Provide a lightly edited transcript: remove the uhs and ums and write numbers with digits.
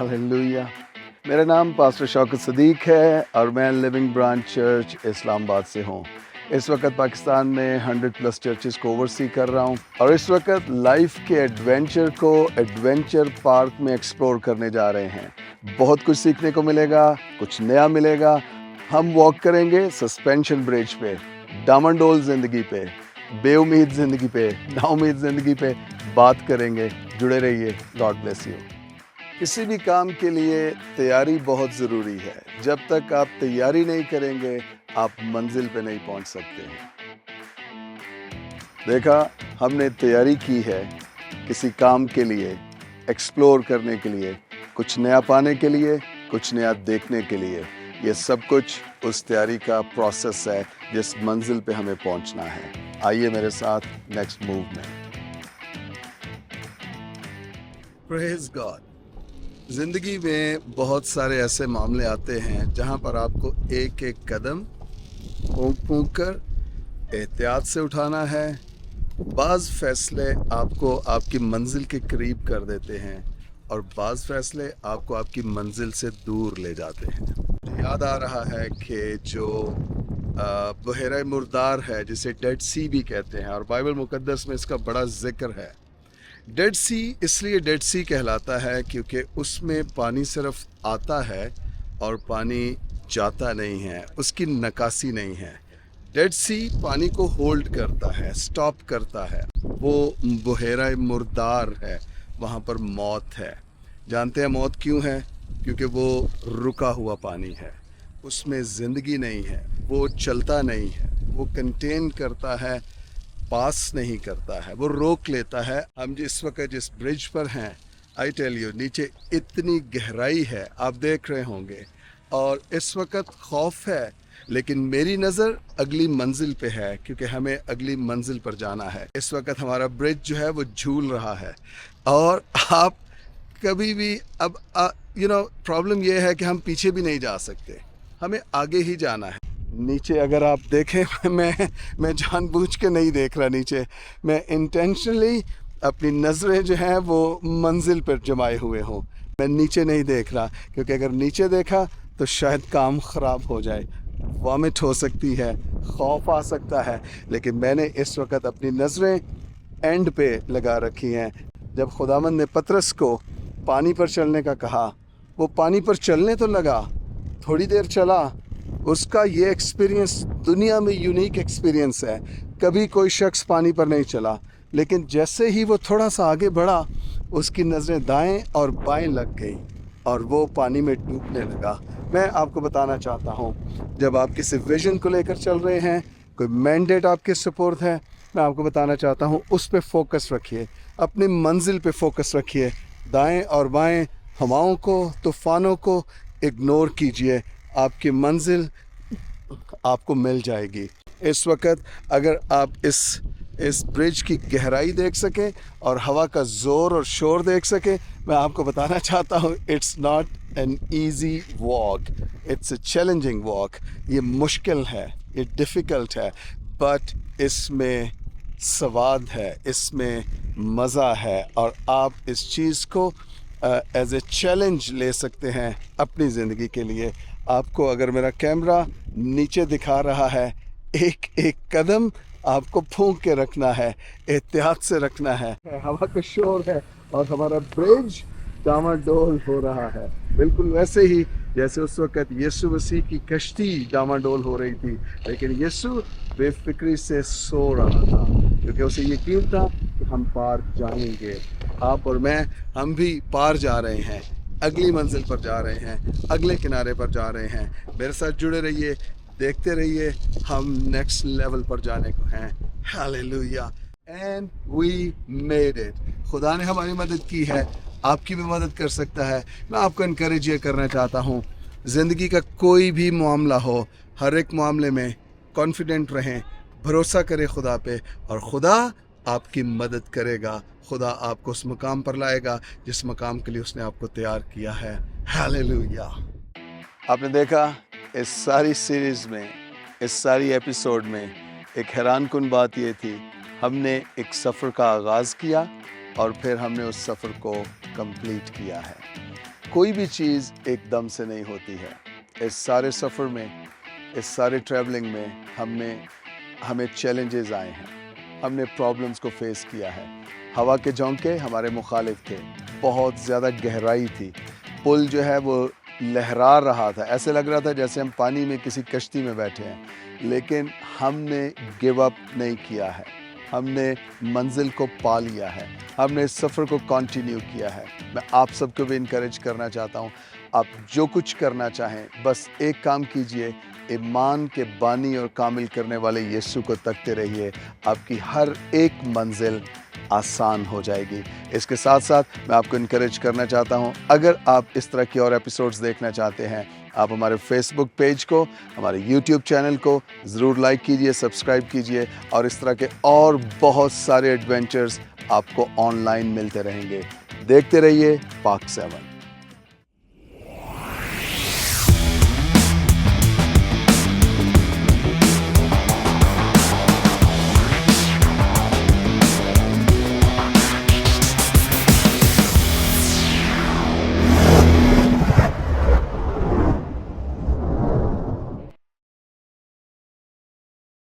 Hallelujah. मेरा नाम pastor Shaukat Sadiq है और मैं लिविंग ब्रांच चर्च इस्लामाबाद से हूँ। इस वक्त पाकिस्तान में 100+ चर्चेस को ओवरसी कर रहा हूँ और इस वक्त लाइफ के एडवेंचर को एडवेंचर पार्क में एक्सप्लोर करने जा रहे हैं। बहुत कुछ सीखने को मिलेगा, कुछ नया मिलेगा। हम वॉक करेंगे सस्पेंशन ब्रिज पे, डामाडोल ज़िंदगी पे, बेउम्मीद ज़िंदगी पे, नाउम्मीद ज़िंदगी पे बात करेंगे। जुड़े रहिए। God bless you. किसी भी काम के लिए तैयारी बहुत ज़रूरी है। जब तक आप तैयारी नहीं करेंगे आप मंजिल पे नहीं पहुंच सकते हैं। देखा, हमने तैयारी की है किसी काम के लिए, एक्सप्लोर करने के लिए, कुछ नया पाने के लिए, कुछ नया देखने के लिए। ये सब कुछ उस तैयारी का प्रोसेस है जिस मंजिल पे हमें पहुंचना है। आइए मेरे साथ नेक्स्ट मूव में। Praise God. ज़िंदगी में बहुत सारे ऐसे मामले आते हैं जहाँ पर आपको एक एक कदम फूंक कर एहतियात से उठाना है। बाज़ फ़ैसले आपको आपकी मंजिल के करीब कर देते हैं और बाज़ फ़ैसले आपको आपकी मंजिल से दूर ले जाते हैं। याद आ रहा है कि जो बहरा मुर्दार है जिसे डेड सी भी कहते हैं और बाइबल मुकद्दस में इसका बड़ा ज़िक्र है। डेड सी इसलिए डेड सी कहलाता है क्योंकि उसमें पानी सिर्फ आता है और पानी जाता नहीं है, उसकी नकासी नहीं है। डेड सी पानी को होल्ड करता है, स्टॉप करता है। वो बहरा मुर्दार है, वहाँ पर मौत है। जानते हैं मौत क्यों है? क्योंकि वो रुका हुआ पानी है, उसमें ज़िंदगी नहीं है, वो चलता नहीं है, वो कंटेन करता है, पास नहीं करता है, वो रोक लेता है। हम जिस वक्त जिस ब्रिज पर हैं, आई टेल यू, नीचे इतनी गहराई है, आप देख रहे होंगे, और इस वक्त खौफ है, लेकिन मेरी नज़र अगली मंजिल पे है क्योंकि हमें अगली मंजिल पर जाना है। इस वक्त हमारा ब्रिज जो है वो झूल रहा है और आप कभी भी अब प्रॉब्लम ये है कि हम पीछे भी नहीं जा सकते, हमें आगे ही जाना है। नीचे अगर आप देखें, मैं जानबूझ के नहीं देख रहा नीचे, मैं इंटेंशनली अपनी नज़रें जो हैं वो मंजिल पर जमाए हुए हूँ। मैं नीचे नहीं देख रहा क्योंकि अगर नीचे देखा तो शायद काम ख़राब हो जाए, वॉमिट हो सकती है, खौफ आ सकता है। लेकिन मैंने इस वक्त अपनी नज़रें एंड पे लगा रखी हैं। जब खुदावंद ने पतरस को पानी पर चलने का कहा, वो पानी पर चलने तो लगा, थोड़ी देर चला, उसका ये एक्सपीरियंस दुनिया में यूनिक एक्सपीरियंस है। कभी कोई शख्स पानी पर नहीं चला, लेकिन जैसे ही वो थोड़ा सा आगे बढ़ा, उसकी नज़रें दाएं और बाएं लग गई और वो पानी में डूबने लगा। मैं आपको बताना चाहता हूँ, जब आप किसी विजन को लेकर चल रहे हैं, कोई मैंडेट आपके सपोर्ट है, मैं आपको बताना चाहता हूँ उस पर फोकस रखिए, अपनी मंजिल पे फोकस रखिए। दाएं और बाएं हवाओं को, तूफ़ानों को इग्नोर कीजिए, आपकी मंजिल आपको मिल जाएगी। इस वक्त अगर आप इस ब्रिज की गहराई देख सकें और हवा का ज़ोर और शोर देख सकें, मैं आपको बताना चाहता हूँ it's not an easy walk, it's a challenging walk. ये मुश्किल है, ये डिफ़िकल्ट है, बट इसमें सवाद है, इसमें मज़ा है और आप इस चीज़ को एज ए चैलेंज ले सकते हैं अपनी ज़िंदगी के लिए। आपको अगर मेरा कैमरा नीचे दिखा रहा है, एक एक कदम आपको फूंक के रखना है, एहतियात से रखना है। हवा का शोर है और हमारा ब्रिज डामाडोल हो रहा है, बिल्कुल वैसे ही जैसे उस वक्त यीशु मसीह की कश्ती डामाडोल हो रही थी, लेकिन यीशु बेफिक्री से सो रहा था क्योंकि उसे यकीन था कि हम पार जाएंगे। आप और मैं, हम भी पार जा रहे हैं, अगली मंजिल पर जा रहे हैं, अगले किनारे पर जा रहे हैं। मेरे साथ जुड़े रहिए, देखते रहिए, हम नेक्स्ट लेवल पर जाने को हैं। Hallelujah. And we made it. खुदा ने हमारी मदद की है, आपकी भी मदद कर सकता है। मैं आपको इनकरेज ये करना चाहता हूँ, ज़िंदगी का कोई भी मामला हो, हर एक मामले में कॉन्फिडेंट रहें, भरोसा करें खुदा पे और खुदा आपकी मदद करेगा। खुदा आपको उस मुकाम पर लाएगा जिस मुकाम के लिए उसने आपको तैयार किया है। हालेलुया। आपने देखा इस सारी सीरीज़ में, इस सारी एपिसोड में एक हैरानकुन बात ये थी, हमने एक सफ़र का आगाज़ किया और फिर हमने उस सफ़र को कंप्लीट किया है। کوئی بھی چیز ایک دم سے نہیں ہوتی ہے. اس سارے سفر میں، اس سارے ٹریولنگ میں ہمیں چیلنجز آئے ہیں، ہم نے پرابلمز کو فیس کیا ہے. ہوا کے جھونکے ہمارے مخالف تھے، بہت زیادہ گہرائی تھی، پل جو ہے وہ لہرا رہا تھا، ایسے لگ رہا تھا جیسے ہم پانی میں کسی کشتی میں بیٹھے ہیں، لیکن ہم نے گیو اپ نہیں کیا ہے. ہم نے منزل کو پا لیا ہے، ہم نے اس سفر کو کنٹینیو کیا ہے. میں آپ سب کو بھی انکریج کرنا چاہتا ہوں، آپ جو کچھ کرنا چاہیں بس ایک کام کیجئے، ایمان کے بانی اور کامل کرنے والے یسوع کو تکتے رہیے. آپ کی ہر ایک منزل آسان ہو جائے گی. اس کے ساتھ ساتھ میں آپ کو انکریج کرنا چاہتا ہوں، اگر آپ اس طرح کی اور ایپیسوڈز دیکھنا چاہتے ہیں، آپ ہمارے فیس بک پیج کو، ہمارے یوٹیوب چینل کو ضرور لائک کیجئے، سبسکرائب کیجئے، اور اس طرح کے اور بہت سارے ایڈونچرز آپ کو آن لائن ملتے رہیں گے. دیکھتے رہیے پاک 7.